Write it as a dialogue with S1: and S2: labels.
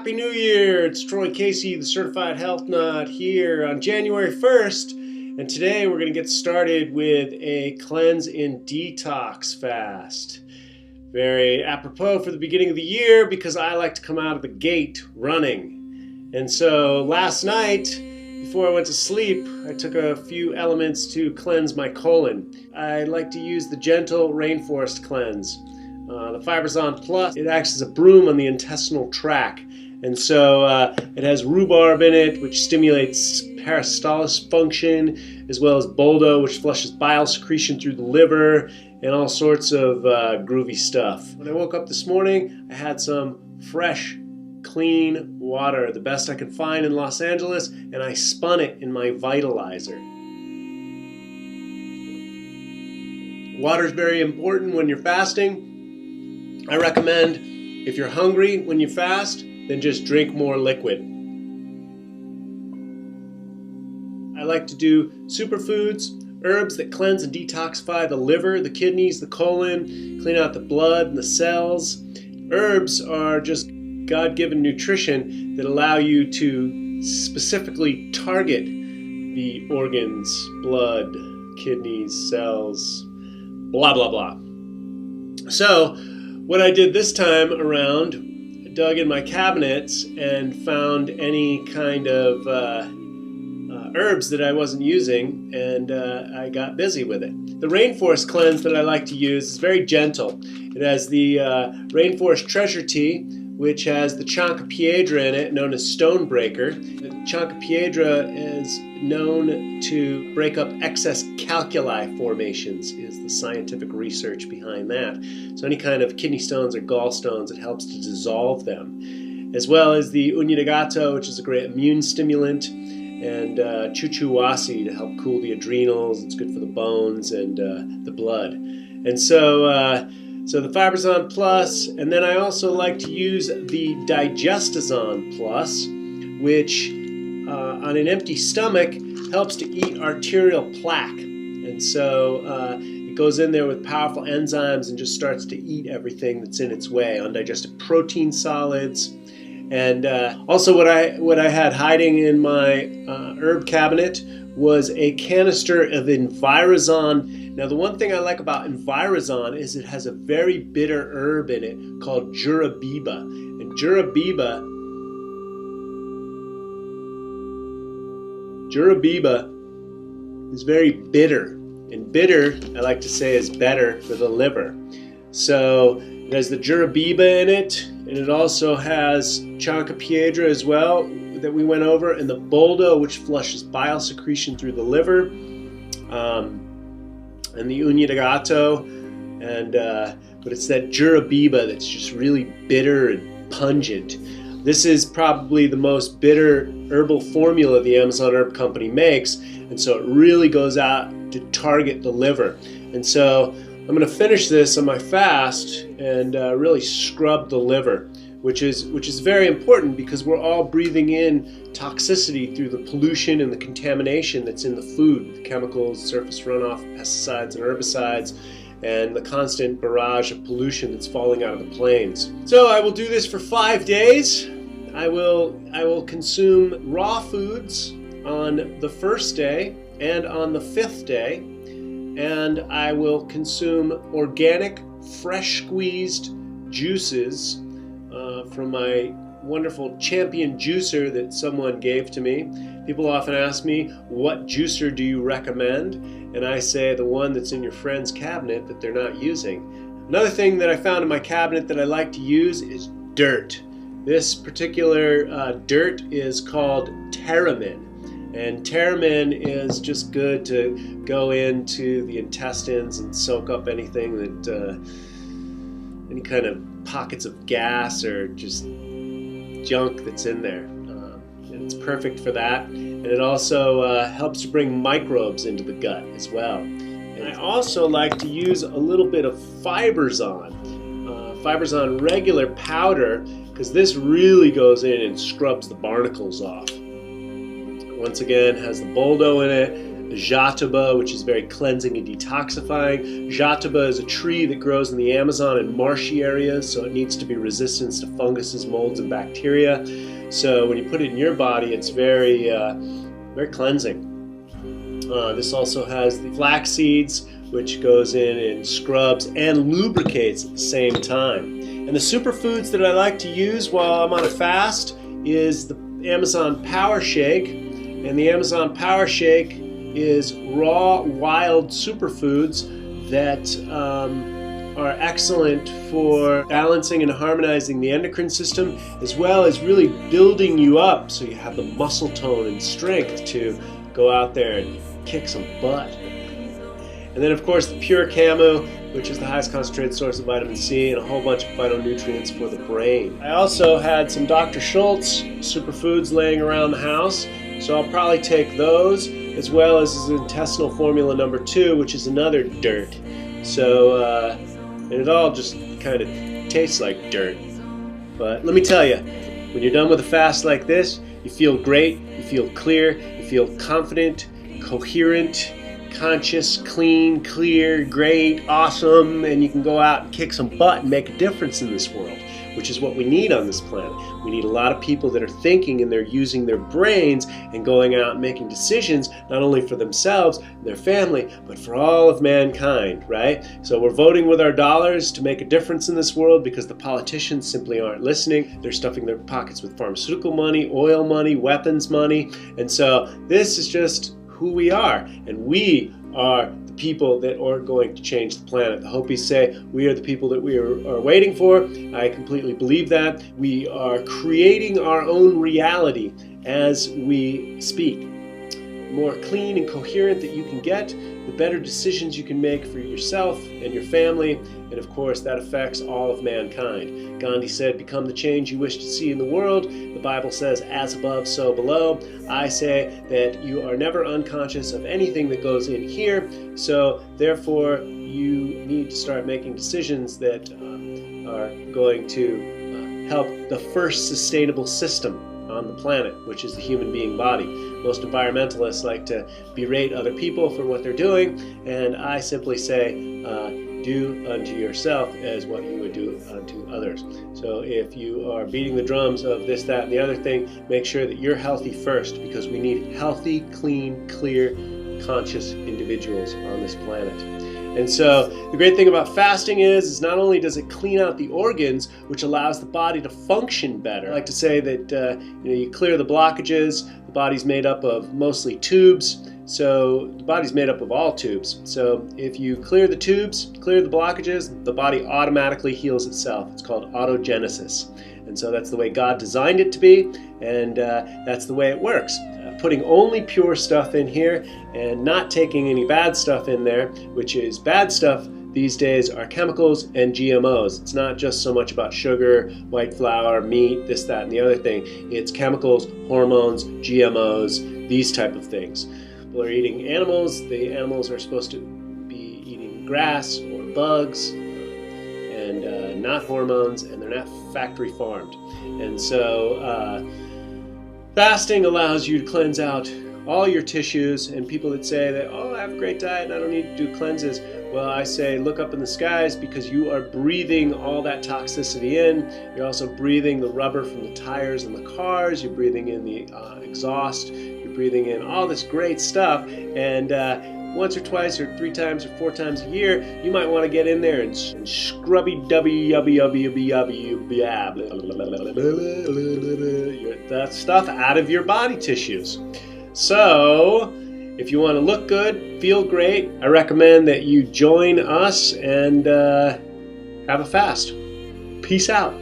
S1: Happy New Year! It's Troy Casey, the Certified Health Nut, here on January 1st. And today we're going to get started with a cleanse and detox fast. Very apropos for the beginning of the year because I like to come out of the gate running. And so last night, before I went to sleep, I took a few elements to cleanse my colon. I like to use the Gentle Rainforest Cleanse. The Fiberzon Plus, it acts as a broom on the intestinal tract. And so it has rhubarb in it, which stimulates peristalsis function, as well as boldo, which flushes bile secretion through the liver, and all sorts of groovy stuff. When I woke up this morning, I had some fresh, clean water, the best I could find in Los Angeles, and I spun it in my vitalizer. Water is very important when you're fasting. I recommend, if you're hungry when you fast, then just drink more liquid. I like to do superfoods, herbs that cleanse and detoxify the liver, the kidneys, the colon, clean out the blood and the cells. Herbs are just God-given nutrition that allow you to specifically target the organs, blood, kidneys, cells, blah, blah, blah. So, what I did this time around, dug in my cabinets and found any kind of herbs that I wasn't using, and I got busy with it. The Rainforest Cleanse that I like to use is very gentle. It has the Rainforest Treasure Tea, which has the Chancapiedra in it, known as Stonebreaker. The Chancapiedra is known to break up excess calculi formations, is the scientific research behind that. So any kind of kidney stones or gallstones, it helps to dissolve them. As well as the Uña de Gato, which is a great immune stimulant, and Chuchuwasi to help cool the adrenals. It's good for the bones and the blood. And so the Fiberzon Plus, and then I also like to use the Digestazon Plus, which on an empty stomach helps to eat arterial plaque. And so it goes in there with powerful enzymes and just starts to eat everything that's in its way, undigested protein solids. And also what I had hiding in my herb cabinet was a canister of Envirazon. Now the one thing I like about Envirazon is it has a very bitter herb in it called Jurabiba. And Jurabiba is very bitter. And bitter, I like to say, is better for the liver. So it has the Jurabiba in it, and it also has Chancapiedra as well that we went over, and the boldo, which flushes bile secretion through the liver, and the Uña de Gato, and but it's that Jurabiba that's just really bitter and pungent. This is probably the most bitter herbal formula the Amazon Herb Company makes, and so it really goes out to target the liver. And so I'm going to finish this on my fast and really scrub the liver, which is very important because we're all breathing in toxicity through the pollution and the contamination that's in the food, the chemicals, surface runoff, pesticides and herbicides, and the constant barrage of pollution that's falling out of the plains. So I will do this for 5 days. I will consume raw foods on the first day and on the 5th day, and I will consume organic, fresh squeezed juices from my wonderful Champion juicer that someone gave to me. People often ask me, what juicer do you recommend? And I say the one that's in your friend's cabinet that they're not using. Another thing that I found in my cabinet that I like to use is dirt. This particular dirt is called pteramine. And pteramine is just good to go into the intestines and soak up anything that, any kind of pockets of gas or just junk that's in there. And it's perfect for that. And it also helps to bring microbes into the gut as well. And I also like to use a little bit of Fiberzon, Fiberzon regular powder, because this really goes in and scrubs the barnacles off. Once again, has the boldo in it, jataba, which is very cleansing and detoxifying. Jataba is a tree that grows in the Amazon and marshy areas, so it needs to be resistant to funguses, molds, and bacteria. So when you put it in your body, it's very cleansing. This also has the flax seeds, which goes in scrubs and lubricates at the same time. And the superfoods that I like to use while I'm on a fast is the Amazon Power Shake. And the Amazon Power Shake is raw, wild superfoods that are excellent for balancing and harmonizing the endocrine system, as well as really building you up so you have the muscle tone and strength to go out there and kick some butt. And then, of course, the Pure Camu, which is the highest concentrated source of vitamin C and a whole bunch of phytonutrients for the brain. I also had some Dr. Schultz superfoods laying around the house, so I'll probably take those, as well as his intestinal formula number 2, which is another dirt. So, and it all just kind of tastes like dirt. But let me tell you, when you're done with a fast like this, you feel great, you feel clear, you feel confident, coherent, conscious, clean, clear, great, awesome, and you can go out and kick some butt and make a difference in this world, which is what we need on this planet. We need a lot of people that are thinking and they're using their brains and going out and making decisions, not only for themselves and their family, but for all of mankind, right? So we're voting with our dollars to make a difference in this world because the politicians simply aren't listening. They're stuffing their pockets with pharmaceutical money, oil money, weapons money, and so this is just who we are, and we are the people that are going to change the planet. The Hopis say we are the people that we are waiting for. I completely believe that. We are creating our own reality as we speak. The more clean and coherent that you can get, the better decisions you can make for yourself and your family, and of course that affects all of mankind. Gandhi said, become the change you wish to see in the world. The Bible says, as above, so below. I say that you are never unconscious of anything that goes in here, so therefore you need to start making decisions that are going to help the first sustainable system on the planet, which is the human being body. Most environmentalists like to berate other people for what they're doing, and I simply say, do unto yourself as what you would do unto others. So if you are beating the drums of this, that, and the other thing, make sure that you're healthy first, because we need healthy, clean, clear, conscious individuals on this planet. And so the great thing about fasting is not only does it clean out the organs, which allows the body to function better. I like to say that you clear the blockages. The body's made up of mostly tubes. So the body's made up of all tubes. So if you clear the tubes, clear the blockages, the body automatically heals itself. It's called autogenesis. And so that's the way God designed it to be, and that's the way it works. Putting only pure stuff in here and not taking any bad stuff in there, which is bad stuff these days are chemicals and GMOs. It's not just so much about sugar, white flour, meat, this, that, and the other thing. It's chemicals, hormones, GMOs, these type of things. People are eating animals. The animals are supposed to be eating grass or bugs and not hormones, and they're not factory farmed. And so fasting allows you to cleanse out all your tissues, and people that say that, oh, I have a great diet and I don't need to do cleanses. Well, I say look up in the skies, because you are breathing all that toxicity in. You're also breathing the rubber from the tires in the cars. You're breathing in the exhaust. You're breathing in all this great stuff. And once or twice or 3 times or 4 times a year, you might want to get in there and scrubby that stuff out of your body tissues. So if you want to look good, feel great, I recommend that you join us and have a fast. Peace out.